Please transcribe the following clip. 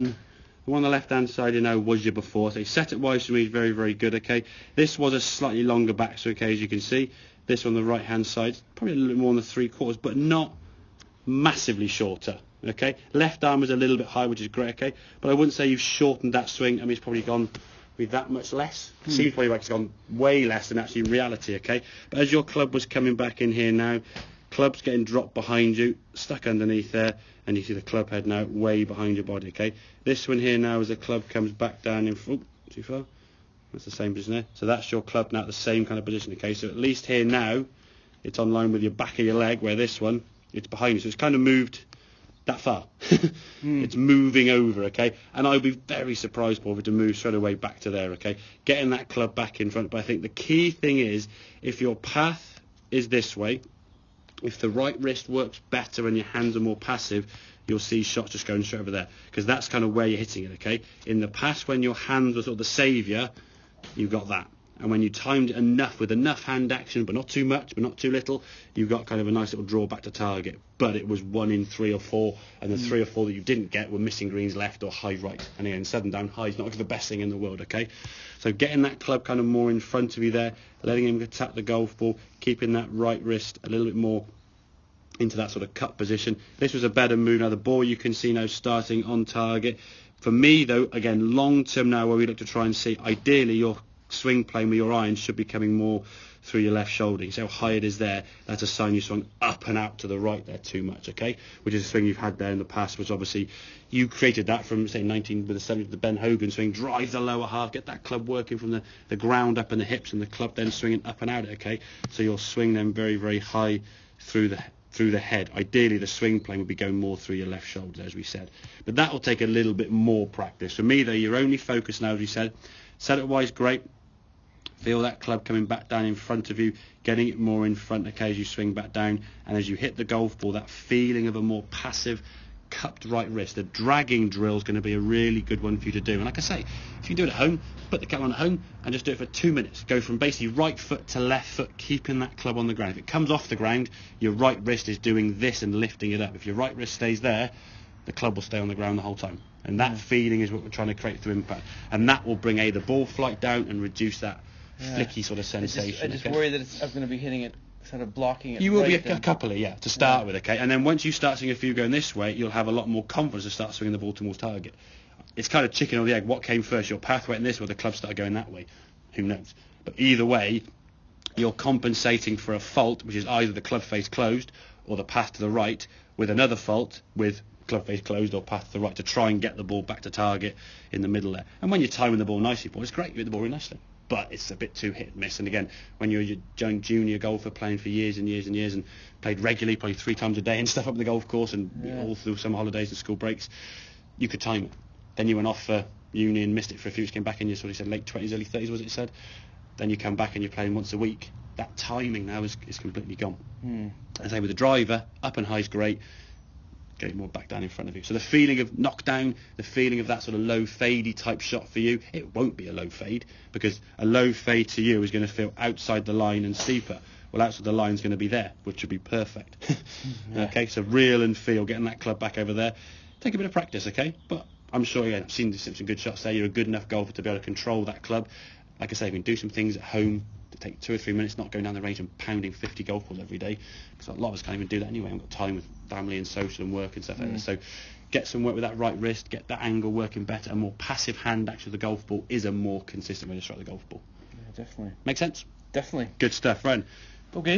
The one on the left-hand side, was your before. So set-up-wise for me is very, very good, okay? This was a slightly longer backswing, okay, as you can see. This on the right-hand side, probably a little bit more than the 3/4, but not massively shorter, okay? Left arm was a little bit high, which is great, okay? But I wouldn't say you've shortened that swing. I mean, it's probably gone with that much less. Seems probably like it's gone way less than actually in reality, okay? But as your club was coming back in here now, club's getting dropped behind you, stuck underneath there, and you see the club head now way behind your body, okay? This one here now, as the club comes back down in front, too far? That's the same position there. So that's your club now at the same kind of position, okay? So at least here now, it's on line with your back of your leg, where this one, it's behind you. So it's kind of moved that far. It's moving over, okay? And I would be very surprised, Paul, if it to move straight away back to there, okay? Getting that club back in front. But I think the key thing is, if your path is this way, if the right wrist works better and your hands are more passive, you'll see shots just going straight over there, because that's kind of where you're hitting it, okay? In the past, when your hands were sort of the saviour, you've got that. And when you timed it enough, with enough hand action, but not too much, but not too little, you've got kind of a nice little draw back to target. But it was 1 in 3 or 4, and the 3 or 4 that you didn't get were missing greens left or high right. And again, 7 down high is not the best thing in the world, okay? So getting that club kind of more in front of you there, letting him attack the golf ball, keeping that right wrist a little bit more into that sort of cut position. This was a better move. Now the ball you can see now starting on target. For me though, again, long term now, where we look to try and see, ideally your swing plane with your irons should be coming more through your left shoulder. You see how high it is there? That's a sign you swung up and out to the right there too much, okay? Which is a swing you've had there in the past, which obviously you created that from, say, 19 with the 70s, the Ben Hogan swing, drive the lower half, get that club working from the ground up and the hips, and the club then swinging up and out, okay? So you'll swing them very, very high through the head. Ideally, the swing plane would be going more through your left shoulder, as we said. But that will take a little bit more practice. For me, though, your only focus now, as we said, set-up-wise, great. Feel that club coming back down in front of you, getting it more in front, okay, as you swing back down. And as you hit the golf ball, that feeling of a more passive, cupped right wrist. The dragging drill is going to be a really good one for you to do. And like I say, if you do it at home, put the club on at home and just do it for 2 minutes. Go from basically right foot to left foot, keeping that club on the ground. If it comes off the ground, your right wrist is doing this and lifting it up. If your right wrist stays there, the club will stay on the ground the whole time. And that feeling is what we're trying to create through impact. And that will bring the ball flight down and reduce that flicky sort of sensation. I just worry that I'm going to be hitting it, sort of blocking it. You will be a couple to start with, okay? And then once you start seeing a few going this way, you'll have a lot more confidence to start swinging the ball towards target. It's kind of chicken or the egg. What came first, your path went this way, or the club started going that way? Who knows? But either way, you're compensating for a fault, which is either the club face closed or the path to the right, with another fault with club face closed or path to the right, to try and get the ball back to target in the middle there. And when you're timing the ball nicely, it's great. You hit the ball really nicely. But it's a bit too hit and miss. And again, when you're a young junior golfer playing for years and years and years, and played regularly, probably 3 times a day and stuff up the golf course, and all through summer holidays and school breaks, you could time it. Then you went off for uni and missed it for a few weeks, came back in your, sort of said, late 20s, early 30s, was it said? Then you come back and you're playing once a week. That timing now is completely gone. I say with the driver, up and high is great. Get it more back down in front of you. So the feeling of knockdown, the feeling of that sort of low fadey type shot for you, it won't be a low fade, because a low fade to you is going to feel outside the line and steeper. Well, outside the line is going to be there, which would be perfect. Okay, so reel and feel, getting that club back over there. Take a bit of practice, okay? But I'm sure, again, I've seen some good shots there. You're a good enough golfer to be able to control that club. Like I say, you can do some things at home to take 2 or 3 minutes, not going down the range and pounding 50 golf balls every day, because a lot of us can't even do that anyway. I've got time with family and social and work and stuff like that. So get some work with that right wrist, get that angle working better. A more passive hand action of the golf ball is a more consistent way to strike the golf ball. Yeah, definitely. Make sense? Definitely. Good stuff, right? Okay.